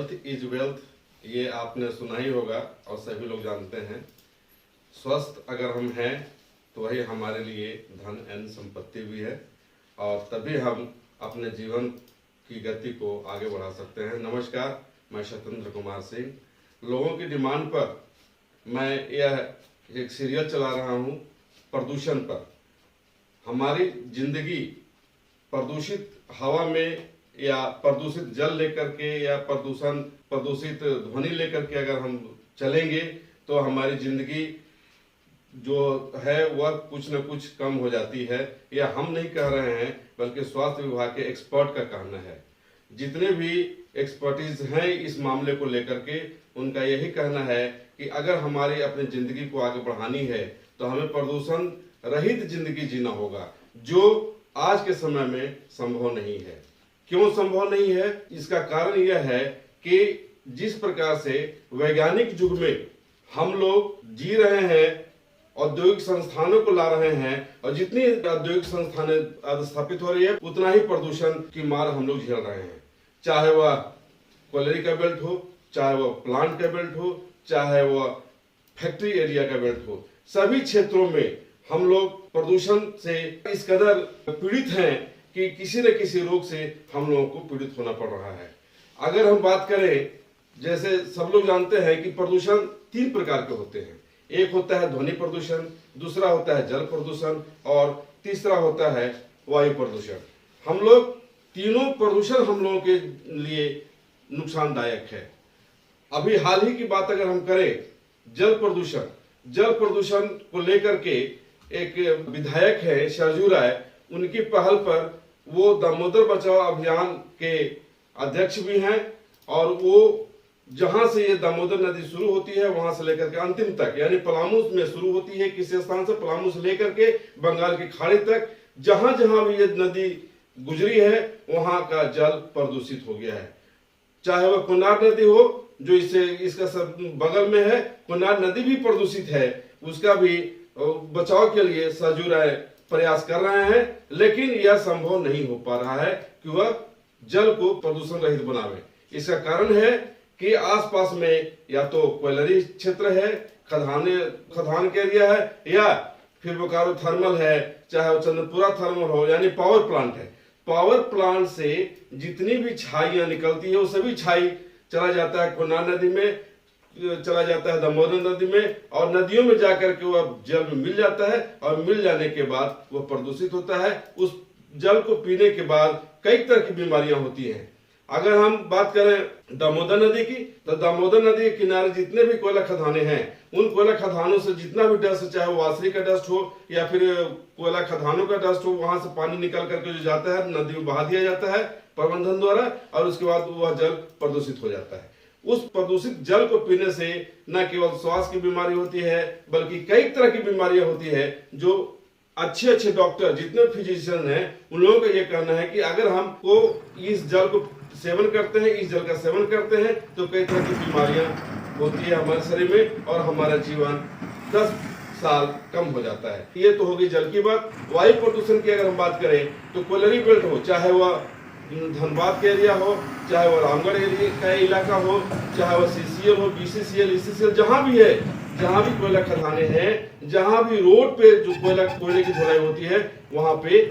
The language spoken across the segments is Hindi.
हेल्थ इज वेल्थ, ये आपने सुना ही होगा और सभी लोग जानते हैं। स्वस्थ अगर हम हैं तो वही हमारे लिए धन एवं संपत्ति भी है और तभी हम अपने जीवन की गति को आगे बढ़ा सकते हैं। नमस्कार, मैं सत्येंद्र कुमार सिंह। लोगों की डिमांड पर मैं यह एक सीरियल चला रहा हूँ प्रदूषण पर। हमारी जिंदगी प्रदूषित हवा में या प्रदूषित जल लेकर के या प्रदूषित ध्वनि लेकर के अगर हम चलेंगे तो हमारी जिंदगी जो है वह कुछ न कुछ कम हो जाती है। यह हम नहीं कह रहे हैं बल्कि स्वास्थ्य विभाग के एक्सपर्ट का कहना है। जितने भी एक्सपर्टीज हैं इस मामले को लेकर के उनका यही कहना है कि अगर हमारी अपनी जिंदगी को आगे बढ़ानी है तो हमें प्रदूषण रहित जिंदगी जीना होगा, जो आज के समय में संभव नहीं है। क्यों संभव नहीं है? इसका कारण यह है कि जिस प्रकार से वैज्ञानिक युग में हम लोग जी रहे हैं, औद्योगिक संस्थानों को ला रहे हैं और जितनी औद्योगिक संस्थानें स्थापित हो रही है उतना ही प्रदूषण की मार हम लोग झेल रहे हैं। चाहे वह क्वालिटी का बेल्ट हो, चाहे वह प्लांट का बेल्ट हो, चाहे वह फैक्ट्री एरिया का बेल्ट हो, सभी क्षेत्रों में हम लोग प्रदूषण से इस कदर पीड़ित हैं कि किसी न किसी रोग से हम लोगों को पीड़ित होना पड़ रहा है। अगर हम बात करें, जैसे सब लोग जानते हैं कि प्रदूषण 3 प्रकार के होते हैं। एक होता है ध्वनि प्रदूषण, दूसरा होता है जल प्रदूषण और तीसरा होता है वायु प्रदूषण। हम लोग तीनों प्रदूषण हम लोगों के लिए नुकसानदायक है। अभी हाल ही की बात अगर हम करें, जल प्रदूषण को लेकर के एक विधायक है सरजू राय, उनकी पहल पर वो दामोदर बचाओ अभियान के अध्यक्ष भी हैं और वो जहां से ये दामोदर नदी शुरू होती है वहां से लेकर के अंतिम तक, यानी पलामू में शुरू होती है किसी स्थान से, पलामू से लेकर के बंगाल की खाड़ी तक, जहां जहां भी ये नदी गुजरी है वहां का जल प्रदूषित हो गया है। चाहे वह कुनार नदी हो जो इसका सब बगल में है, कुनार नदी भी प्रदूषित है, उसका भी बचाव के लिए सरजू राय प्रयास कर रहे हैं, लेकिन यह संभव नहीं हो पा रहा है कि वह जल को प्रदूषण रहित बनावे। इसका कारण है कि आसपास में या तो कोयलरी क्षेत्र है, खदान के एरिया है, या फिर बोकारो थर्मल है, चाहे वो चंद्रपुरा थर्मल हो, यानी पावर प्लांट है। पावर प्लांट से जितनी भी छाइयां निकलती है वो सभी छाई चला जाता है कुनार नदी में, चला जाता है दामोदर नदी में और नदियों में जाकर के वह जल में मिल जाता है और मिल जाने के बाद वह प्रदूषित होता है। उस जल को पीने के बाद कई तरह की बीमारियां होती हैं। अगर हम बात करें दामोदर नदी की, तो दामोदर नदी के किनारे जितने भी कोयला खदानें हैं, उन कोयला खदानों से जितना भी डस्ट, चाहे वो वासरी का डस्ट हो या फिर कोयला खदानों का डस्ट हो, वहां से पानी निकल करके जो जाता है नदी में बहा दिया जाता है प्रबंधन द्वारा और उसके बाद वह जल प्रदूषित हो जाता है। उस प्रदूषित जल को पीने से न केवल श्वास की बीमारी होती है बल्कि कई तरह की बीमारियां होती है। जो अच्छे डॉक्टर, जितने फिजिशियन हैं, उन लोगों का यह कहना है कि अगर हमको इस जल को सेवन करते हैं, इस जल का सेवन करते हैं तो कई तरह की बीमारियां होती है हमारे शरीर में और हमारा जीवन 10 साल कम हो जाता है। ये तो होगी जल की बात। वायु प्रदूषण की अगर हम बात करें तो कोयलरी बेल्ट हो, चाहे वह धनबाद के एरिया हो, चाहे वह रामगढ़ एरिया का इलाका हो, चाहे वह CCL हो, BCCL, ECCL, जहां भी है, जहां भी कोयला खदानें हैं, जहां भी रोड पे जो कोयले की धुलाई होती है वहां पे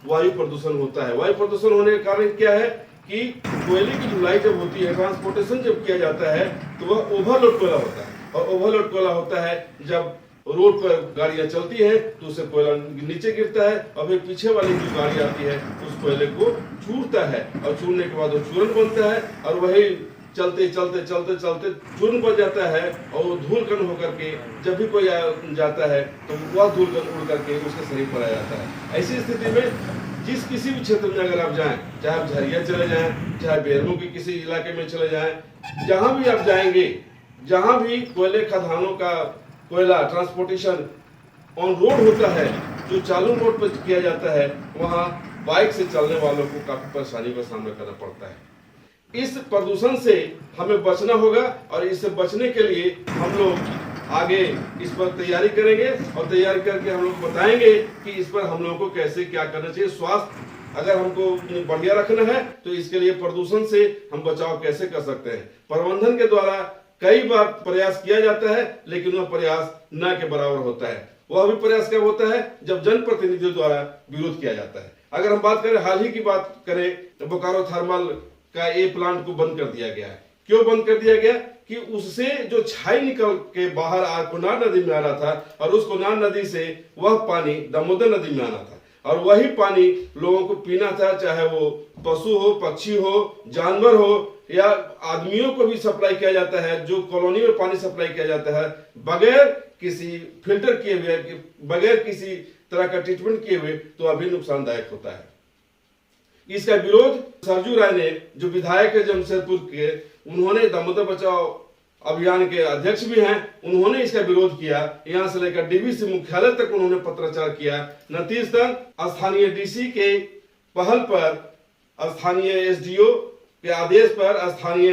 वायु प्रदूषण होता है। वायु प्रदूषण होने का कारण क्या है कि कोयले की धुलाई जब होती है, ट्रांसपोर्टेशन जब किया जाता है तो वह ओवरलोड कोयला होता है और ओवरलोड कोयला होता है जब रोड पर गाड़ियां चलती हैं तो उससे कोयला नीचे गिरता है और फिर पीछे वाली जो गाड़ी आती है उस कोयले को चूरता है और चूरने के बाद वो चूरन बनता है और वही चलते चूर्ण बन जाता है और वो धूल कण होकर के जब भी कोई जाता है तो वह धूल कण उड़ करके उसके शरीर पर आ जाता है। ऐसी स्थिति में जिस किसी भी क्षेत्र में अगर आप जाएं, चाहे आप झरिया चले जाएं, चाहे बेरमो के किसी इलाके में चले जाएं, जहां भी आप जाएंगे, जहां भी कोयले खदानों का कोयला ट्रांसपोर्टेशन ऑन रोड होता है, जो चालू रोड पर किया जाता है, वहां बाइक से चलने वालों को काफी परेशानी का सामना करना पड़ता है। इस प्रदूषण से हमें बचना होगा और इससे बचने के लिए हम लोग आगे इस पर तैयारी करेंगे और तैयारी करके हम लोग बताएंगे कि इस पर हम लोगों को कैसे क्या करना चाहिए। स्वास्थ्य अगर हमको बढ़िया रखना है तो इसके लिए प्रदूषण से हम बचाव कैसे कर सकते हैं। प्रबंधन के द्वारा कई बार प्रयास किया जाता है, लेकिन वह प्रयास न के बराबर होता है। वह भी प्रयास कब होता है, जब जनप्रतिनिधियों द्वारा विरोध किया जाता है। अगर हम बात करें, हाल ही की बात करें, तो बोकारो थर्मल का ए प्लांट को बंद कर दिया गया है। क्यों बंद कर दिया गया कि उससे जो छाई निकल के बाहर कोनार नदी में आ रहा था और उस कोनार नदी से वह पानी दामोदर नदी में आना था और वही पानी लोगों को पीना था, चाहे वो पशु हो, पक्षी हो, जानवर हो या आदमियों को भी सप्लाई किया जाता है। जो कॉलोनी में पानी सप्लाई किया जाता है बगैर किसी फिल्टर किए हुए, बगैर किसी तरह का ट्रीटमेंट किए हुए, तो अभी नुकसानदायक होता है। इसका विरोध सरजू राय ने, जो विधायक है जमशेदपुर के, उन्होंने दामोदर बचाओ अभियान के अध्यक्ष भी हैं, उन्होंने इसका विरोध किया। यहां से लेकर डीवीसी मुख्यालय तक उन्होंने पत्राचार किया। नतीजतन स्थानीय डीसी के पहल पर, स्थानीय एसडीओ के आदेश पर स्थानीय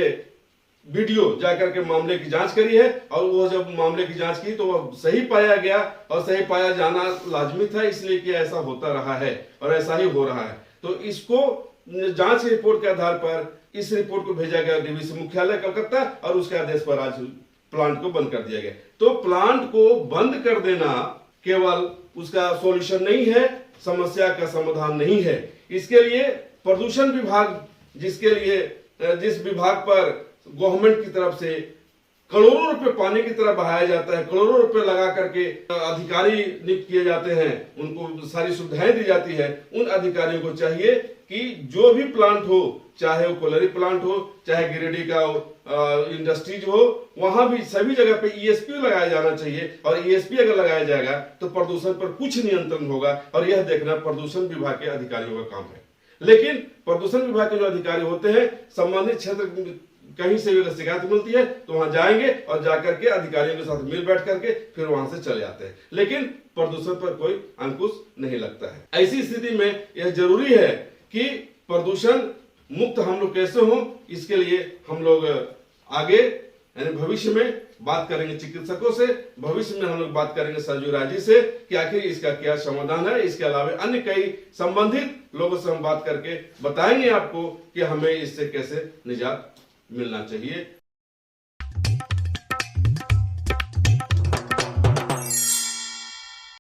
वीडियो जाकर के मामले की जांच करी है और वो जब मामले की जांच की तो वह सही पाया गया और सही पाया जाना लाजमी था, इसलिए कि ऐसा होता रहा है और ऐसा ही हो रहा है। तो इसको जांच रिपोर्ट के आधार पर इस रिपोर्ट को भेजा गया डीवीसी मुख्यालय कलकत्ता और उसके आदेश पर आज प्लांट को बंद कर दिया गया। तो प्लांट को बंद कर देना केवल उसका सॉल्यूशन नहीं है, समस्या का समाधान नहीं है। इसके लिए प्रदूषण विभाग, जिस विभाग पर गवर्नमेंट की तरफ से करोड़ों रुपए पानी की तरह बहाया जाता है, करोड़ों रुपए लगा करके अधिकारी नियुक्त किए जाते हैं, उनको सारी सुविधाएं दी जाती है, उन अधिकारियों को चाहिए कि जो भी प्लांट हो, चाहे वो कोलरी प्लांट हो, चाहे गिरिडीह का इंडस्ट्रीज हो, वहां भी सभी जगह पे ईएसपी लगाया जाना चाहिए। और ईएसपी अगर लगाया जाएगा तो प्रदूषण पर कुछ नियंत्रण होगा और यह देखना प्रदूषण विभाग के अधिकारियों का काम है। लेकिन प्रदूषण विभाग के जो अधिकारी होते हैं, संबंधित क्षेत्र कहीं से भी शिकायत मिलती है तो वहां जाएंगे और जाकर के अधिकारियों के साथ मिल बैठ करके फिर वहां से चले आते हैं, लेकिन प्रदूषण पर कोई अंकुश नहीं लगता है। ऐसी स्थिति में यह जरूरी है कि प्रदूषण मुक्त हम लोग कैसे हों, इसके लिए हम लोग आगे यानी भविष्य में बात करेंगे चिकित्सकों से, भविष्य में हम लोग बात करेंगे सरजू राय जी से कि आखिर इसका क्या समाधान है। इसके अलावा अन्य कई संबंधित लोगों से हम बात करके बताएंगे आपको कि हमें इससे कैसे निजात मिलना चाहिए।